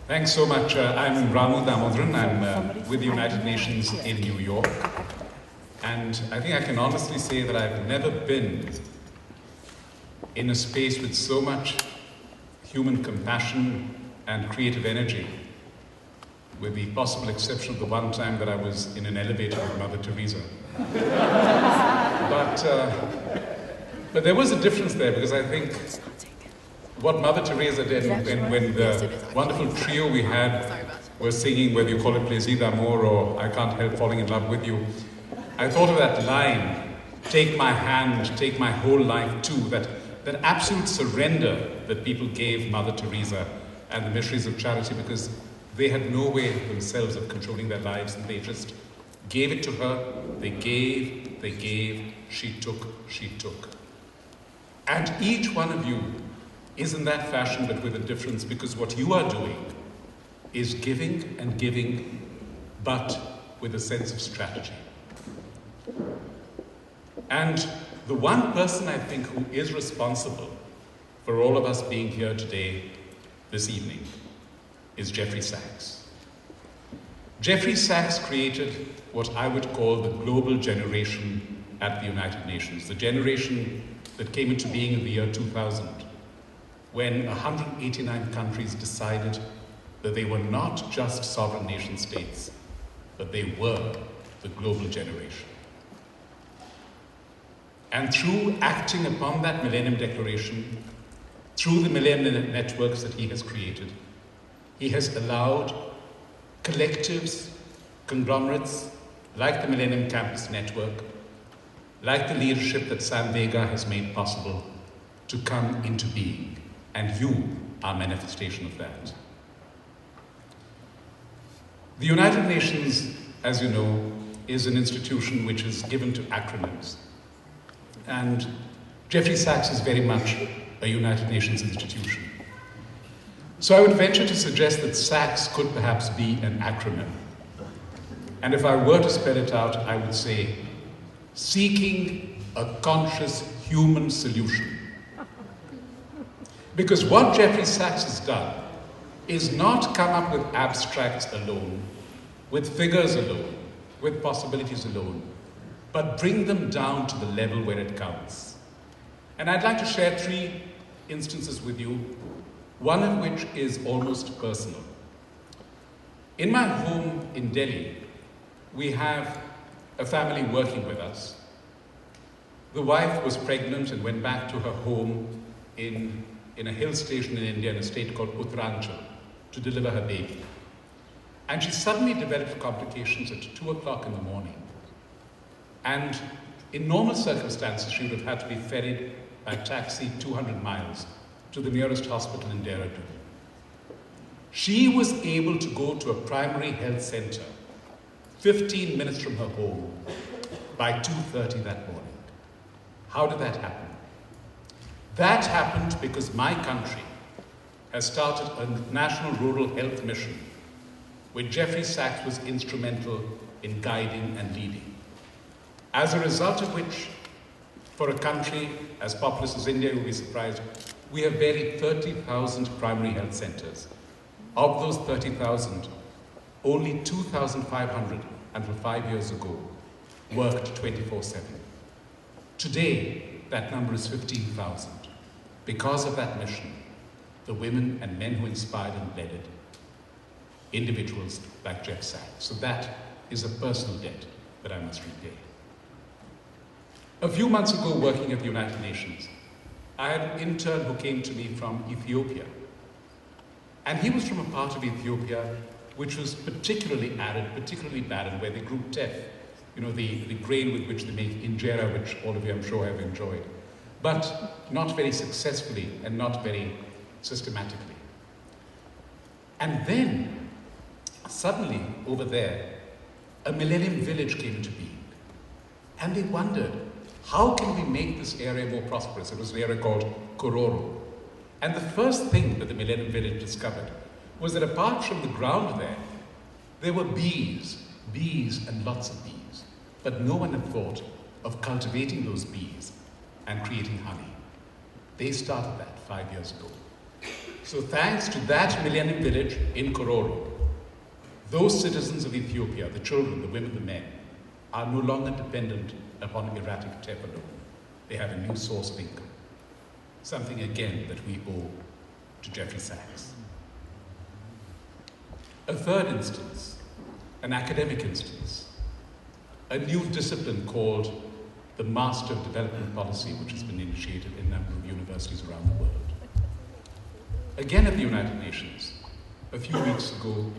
Thanks so much. I'm Ramu Damodaran. I'm with the United Nations in New York. And I think I can honestly say that I've never been in a space with so much human compassion and creative energy, with the possible exception of the one time that I was in an elevator with Mother Teresa. But there was a difference there, because I think what Mother Teresa did when the wonderful trio we had were singing, whether you call it Plaisir d'Amour or I Can't Help Falling in Love with You, I thought of that line, take my hand, take my whole life too, that absolute surrender that people gave Mother Teresa and the missionaries of charity, because they had no way themselves of controlling their lives, and they just gave it to her. They gave, she took. And each one of you is in that fashion, but with a difference, because what you are doing is giving and giving, but with a sense of strategy. And the one person I think who is responsible for all of us being here today, this evening, is Jeffrey Sachs. Jeffrey Sachs created what I would call the global generation at the United Nations, the generation that came into being in the year 2000, when 189 countries decided that they were not just sovereign nation states, but they were the global generation. And through acting upon that Millennium Declaration, through the Millennium Networks that he has created, he has allowed collectives, conglomerates, like the Millennium Campus Network, like the leadership that Sam Vega has made possible, to come into being. And you are a manifestation of that. The United Nations, as you know, is an institution which is given to acronyms. And Jeffrey Sachs is very much a United Nations institution. So I would venture to suggest that Sachs could perhaps be an acronym. And if I were to spell it out, I would say, seeking a conscious human solution. Because what Jeffrey Sachs has done is not come up with abstracts alone, with figures alone, with possibilities alone, but bring them down to the level where it counts. And I'd like to share 3 instances with you, one of which is almost personal. In my home in Delhi, we have a family working with us. The wife was pregnant and went back to her home in a hill station in India, in a state called Uttaranchal, to deliver her baby. And she suddenly developed complications at 2 o'clock in the morning. And in normal circumstances, she would have had to be ferried by taxi 200 miles to the nearest hospital in Dehradun. She was able to go to a primary health center 15 minutes from her home by 2:30 that morning. How did that happen? That happened because my country has started a national rural health mission, which Jeffrey Sachs was instrumental in guiding and leading. As a result of which, for a country as populous as India, you'll be surprised, we have barely 30,000 primary health centers. Of those 30,000, only 2,500 until 5 years ago worked 24/7. Today, that number is 15,000. Because of that mission, the women and men who inspired and led it, individuals like Jeff Sachs. So that is a personal debt that I must repay. A few months ago, working at the United Nations, I had an intern who came to me from Ethiopia. And he was from a part of Ethiopia which was particularly arid, particularly barren, where they grew teff, you know, the grain with which they make injera, which all of you I'm sure have enjoyed, but not very successfully and not very systematically. And then, suddenly, over there, a Millennium Village came into being. And they wondered, how can we make this area more prosperous? It was an area called Kororo. And the first thing that the Millennium Village discovered was that apart from the ground there were bees and lots of bees. But no one had thought of cultivating those bees and creating honey. They started that 5 years ago. So thanks to that Millennium Village in Kororo, those citizens of Ethiopia, the children, the women, the men, are no longer dependent upon erratic TEP alone. They have a new source of income. Something, again, that we owe to Jeffrey Sachs. A third instance, an academic instance, a new discipline called the Master of Development Policy, which has been initiated in a number of universities around the world. Again at the United Nations, a few weeks ago,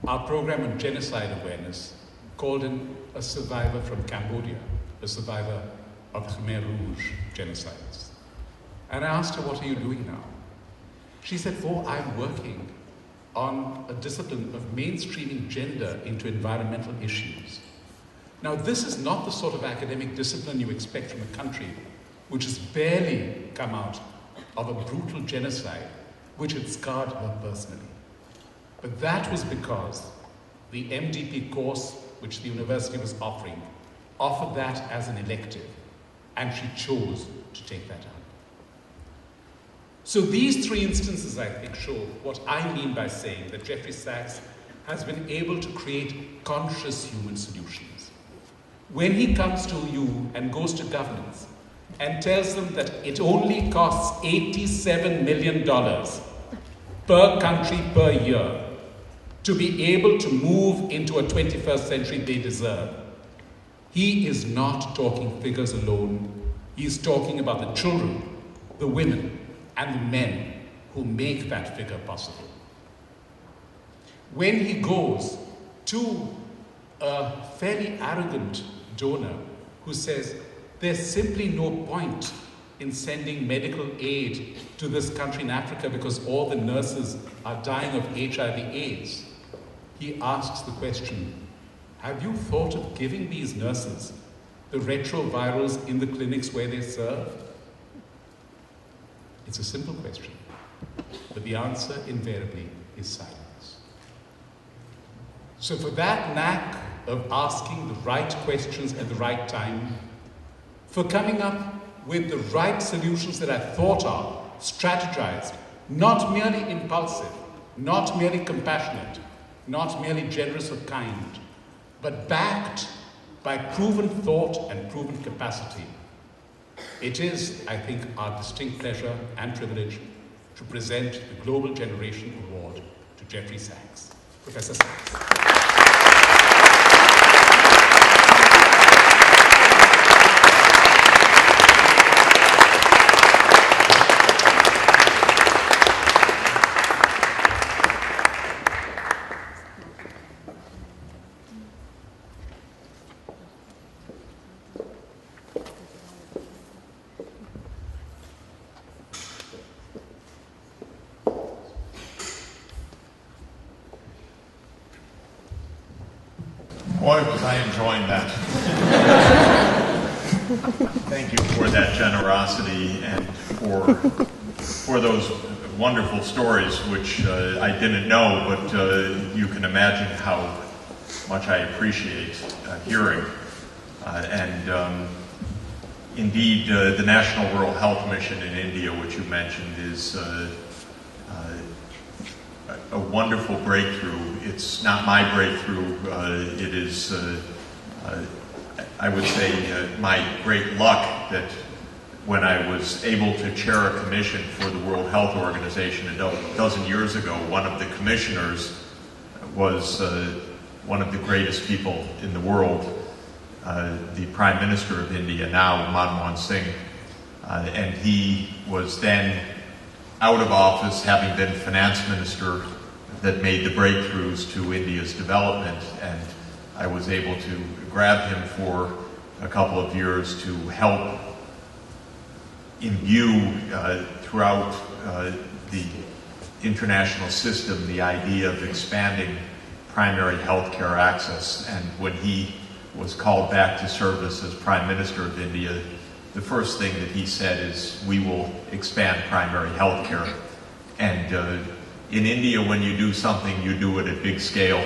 our program on genocide awareness called in a survivor from Cambodia, a survivor of the Khmer Rouge genocides. And I asked her, what are you doing now? She said, oh, I'm working on a discipline of mainstreaming gender into environmental issues. Now, this is not the sort of academic discipline you expect from a country which has barely come out of a brutal genocide which had scarred her personally. But that was because the MDP course which the university was offering offered that as an elective, and she chose to take that up. So these three instances, I think, show what I mean by saying that Jeffrey Sachs has been able to create conscious human solutions. When he comes to you and goes to governments and tells them that it only costs $87 million per country per year to be able to move into a 21st century they deserve, he is not talking figures alone. He's talking about the children, the women, and the men who make that figure possible. When he goes to a fairly arrogant donor who says, there's simply no point in sending medical aid to this country in Africa because all the nurses are dying of HIV/AIDS, he asks the question, have you thought of giving these nurses the retrovirals in the clinics where they serve? It's a simple question, but the answer invariably is silence. So for that knack of asking the right questions at the right time, for coming up with the right solutions that are thought of, strategized, not merely impulsive, not merely compassionate, not merely generous or kind, but backed by proven thought and proven capacity, it is, I think, our distinct pleasure and privilege to present the Global Generation Award to Jeffrey Sachs. Professor Sachs. Boy, was I enjoying that. Thank you for that generosity and for those wonderful stories, which I didn't know, but you can imagine how much I appreciate hearing. Indeed, the National Rural Health Mission in India, which you mentioned, is a wonderful breakthrough. It's not my breakthrough. It is, I would say, my great luck that when I was able to chair a commission for the World Health Organization a dozen years ago, one of the commissioners was one of the greatest people in the world, the Prime Minister of India now, Manmohan Singh. And he was then out of office, having been finance minister, that made the breakthroughs to India's development, and I was able to grab him for a couple of years to help imbue throughout the international system the idea of expanding primary health care access. And when he was called back to service as Prime Minister of India, the first thing that he said is, we will expand primary health care. And in India, when you do something, you do it at big scale.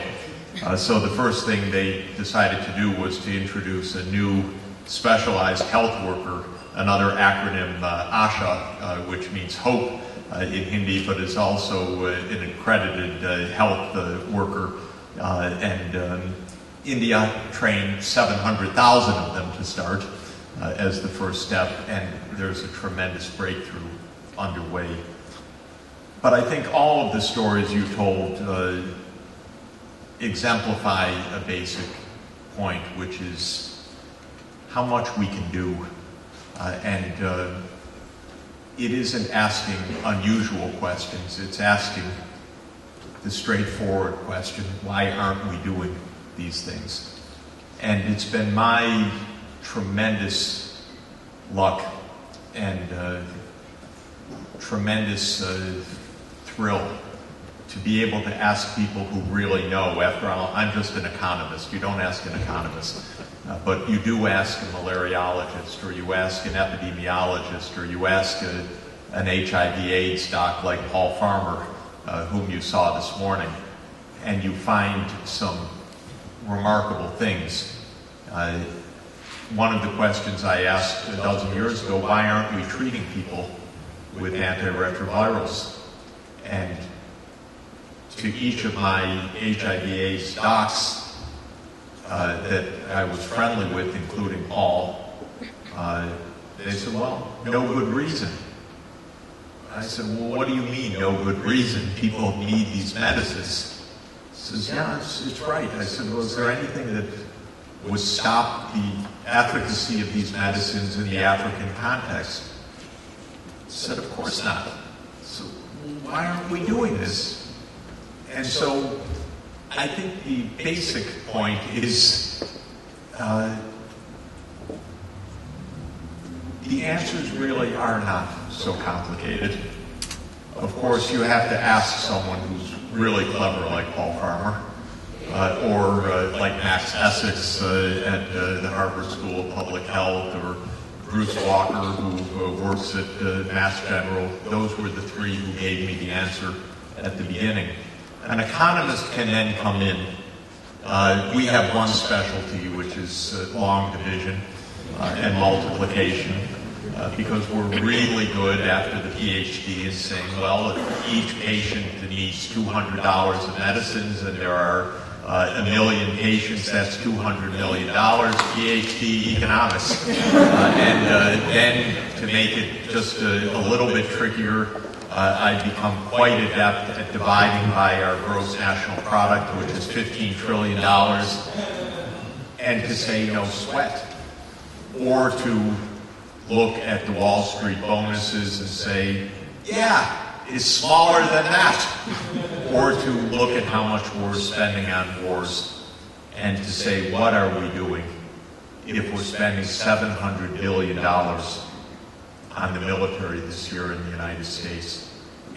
So the first thing they decided to do was to introduce a new specialized health worker, another acronym, ASHA, which means hope, in Hindi, but is also an accredited health worker. And India trained 700,000 of them to start as the first step, and there's a tremendous breakthrough underway. But I think all of the stories you told exemplify a basic point, which is how much we can do. And it isn't asking unusual questions, it's asking the straightforward question, why aren't we doing these things? And it's been my tremendous luck and tremendous thrill to be able to ask people who really know. After all, I'm just an economist. You don't ask an economist. But you do ask a malariologist, or you ask an epidemiologist, or you ask an HIV/AIDS doc like Paul Farmer, whom you saw this morning, and you find some remarkable things. One of the questions I asked a dozen years ago, why aren't we treating people with antiretrovirals? And to each of my HIV/AIDS docs that I was friendly with, including Paul, they said, well, no good reason. I said, well, what do you mean, no good reason? People need these medicines. He says, yeah, it's right. I said, well, is there anything that would stop the efficacy of these medicines in the African context? He said, of course not. So why aren't we doing this? And so I think the basic point is the answers really are not so complicated. Of course, you have to ask someone who's really clever like Paul Farmer, or like Max Essex at the Harvard School of Public Health, or Bruce Walker, who works at Mass General. Those were the three who gave me the answer at the beginning. An economist can then come in. We have one specialty, which is long division and multiplication, because we're really good after the PhD in saying, well, if each patient needs $200 of medicines and there are a million patients, that's $200 million, PhD economics. And then to make it just a little bit trickier, I've become quite adept at dividing by our gross national product, which is $15 trillion, and to say no sweat. Or to look at the Wall Street bonuses and say, yeah, it's smaller than that. Or to look at how much we're spending on wars and to say, what are we doing if we're spending $700 billion on the military this year in the United States,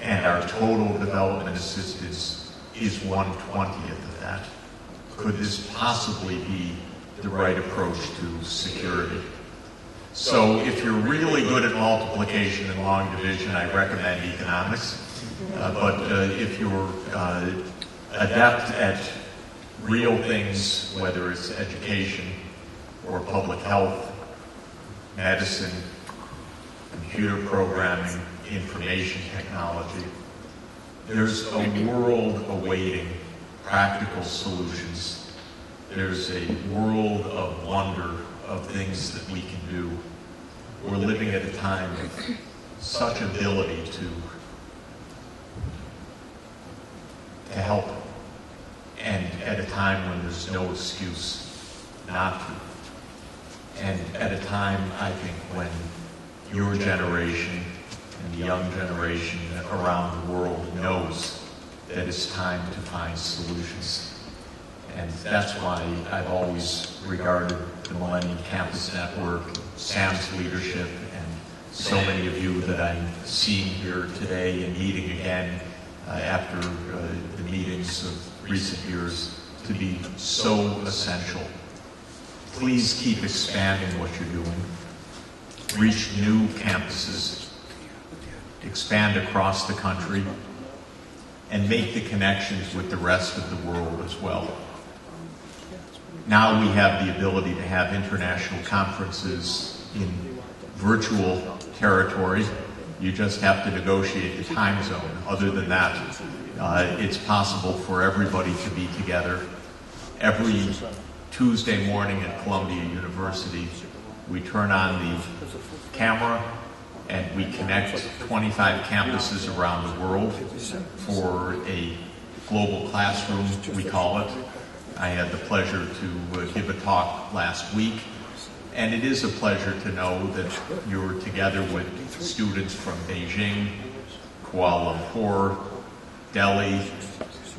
and our total development assistance is 1/20th of that? Could this possibly be the right approach to security? So if you're really good at multiplication and long division, I recommend economics. But if you're adept at real things, whether it's education or public health, medicine, computer programming, information technology, there's a world awaiting practical solutions. There's a world of wonder of things that we can do. We're living at a time of such ability to help, and at a time when there's no excuse not to. And at a time, I think, when your generation and the young generation around the world knows that it's time to find solutions. And that's why I've always regarded the Millennium Campus Network, Sam's leadership, and so many of you that I'm seeing here today and meeting again after the meetings of recent years to be so essential. Please keep expanding what you're doing. Reach new campuses, expand across the country, and make the connections with the rest of the world as well. Now we have the ability to have international conferences in virtual territory, You just have to negotiate the time zone. Other than that, it's possible for everybody to be together. Every Tuesday morning at Columbia University, we turn on the camera and we connect 25 campuses around the world for a global classroom, we call it. I had the pleasure to give a talk last week, and it is a pleasure to know that you're together with students from Beijing, Kuala Lumpur, Delhi,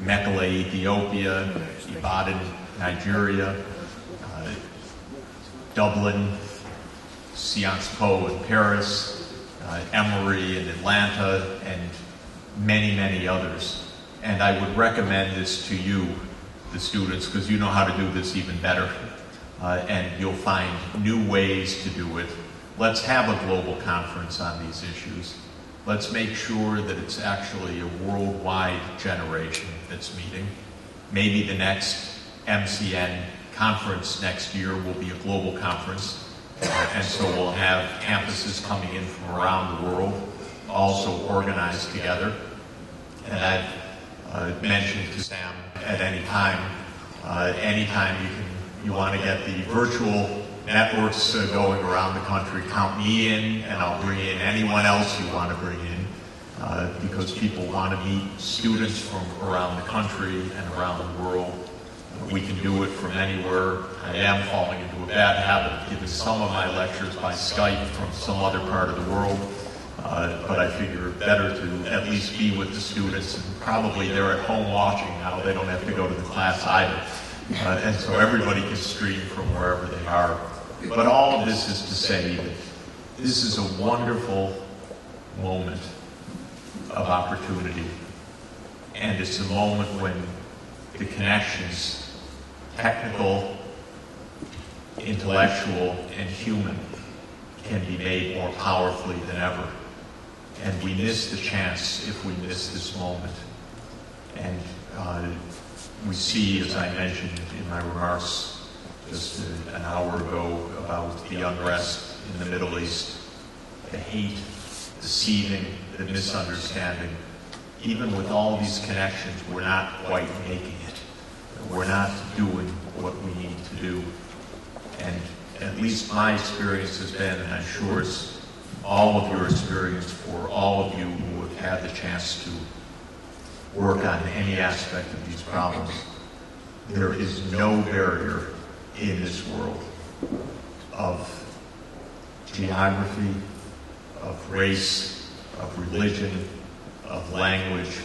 Mekelle, Ethiopia, Ibadan, Nigeria, Dublin, Sciences Po in Paris, Emory in Atlanta, and many, many others. And I would recommend this to you, the students, because you know how to do this even better. And you'll find new ways to do it. Let's have a global conference on these issues. Let's make sure that it's actually a worldwide generation that's meeting. Maybe the next MCN conference next year will be a global conference. And so we'll have campuses coming in from around the world, also organized together. And I've mentioned to Sam at anytime you want to get the virtual networks going around the country, count me in, and I'll bring in anyone else you want to bring in, because people want to meet students from around the country and around the world. We can do it from anywhere. I am falling into a bad habit of giving some of my lectures by Skype from some other part of the world, but I figure better to at least be with the students, and probably they're at home watching now. They don't have to go to the class either. And so everybody can stream from wherever they are. But all of this is to say that this is a wonderful moment of opportunity. And it's a moment when the connections, technical, intellectual, and human, can be made more powerfully than ever. And we miss the chance if we miss this moment. And we see, as I mentioned in my remarks just an hour ago, about the unrest in the Middle East, the hate, the seething, the misunderstanding. Even with all these connections, we're not quite making it. We're not doing what we need to do. And at least my experience has been, and I'm sure it's all of your experience for all of you who have had the chance to work on any aspect of these problems, there is no barrier in this world of geography, of race, of religion, of language,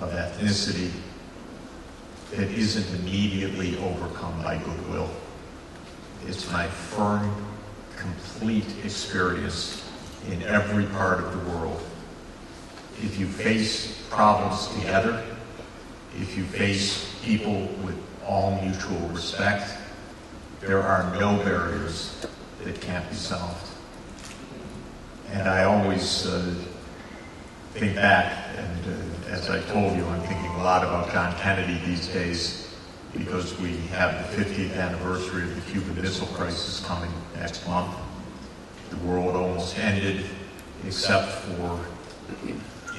of ethnicity that isn't immediately overcome by goodwill. It's my firm, complete experience in every part of the world. If you face problems together, if you face people with all mutual respect, there are no barriers that can't be solved. And I always think back, and as I told you, I'm thinking a lot about John Kennedy these days, because we have the 50th anniversary of the Cuban Missile Crisis coming next month. The world almost ended, except for,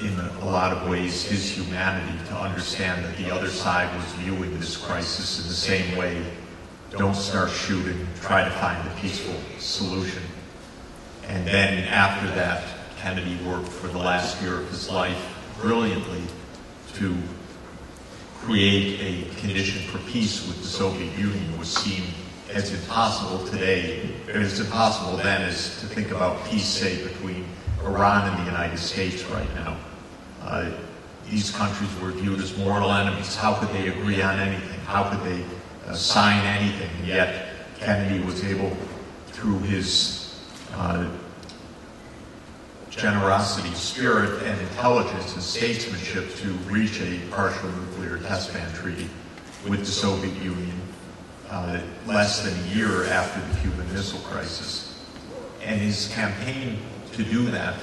in a lot of ways, his humanity, to understand that the other side was viewing this crisis in the same way. Don't start shooting, try to find a peaceful solution. And then after that, Kennedy worked for the last year of his life brilliantly to create a condition for peace with the Soviet Union, which seemed as impossible today, as impossible then as to think about peace, say, between Iran and the United States right now. These countries were viewed as mortal enemies. How could they agree on anything? How could they sign anything? And yet Kennedy was able, through his generosity, spirit, and intelligence and statesmanship, to reach a partial nuclear test ban treaty with the Soviet Union less than a year after the Cuban Missile Crisis. And his campaign to do that,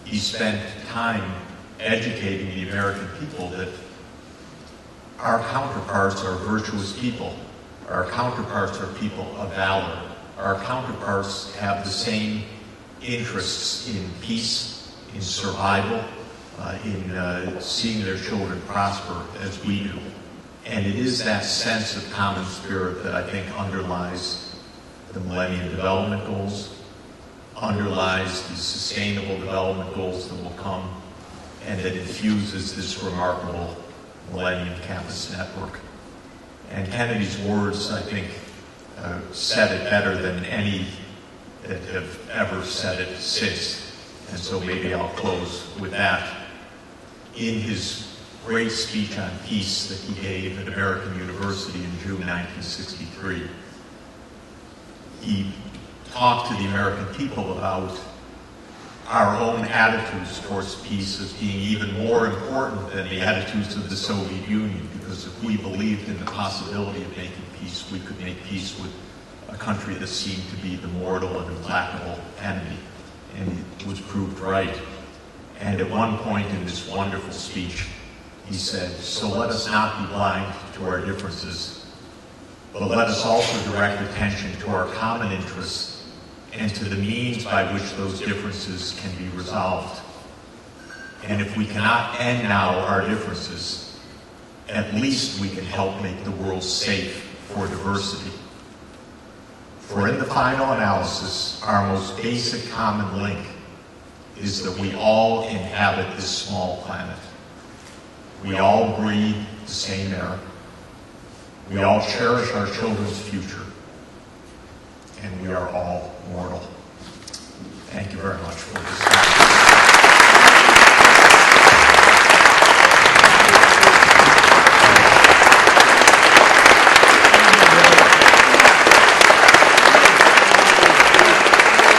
he spent time educating the American people that our counterparts are virtuous people. Our counterparts are people of valor. Our counterparts have the same interests in peace, in survival, in seeing their children prosper as we do. And it is that sense of common spirit that I think underlies the Millennium Development Goals, underlies the Sustainable Development Goals that will come, and that infuses this remarkable Millennium Campus Network. And Kennedy's words, I think, said it better than any that have ever said it since. And so maybe I'll close with that. In his great speech on peace that he gave at American University in June 1963, he talked to the American people about our own attitudes towards peace as being even more important than the attitudes of the Soviet Union, because if we believed in the possibility of making peace, we could make peace with a country that seemed to be the mortal and implacable enemy. And it was proved right. And at one point in this wonderful speech, he said, "So let us not be blind to our differences, but let us also direct attention to our common interests and to the means by which those differences can be resolved. And if we cannot end now our differences, at least we can help make the world safe for diversity. For in the final analysis, our most basic common link is that we all inhabit this small planet. We all breathe the same air. We all cherish our children's future. And we are all mortal." Thank you very much for this.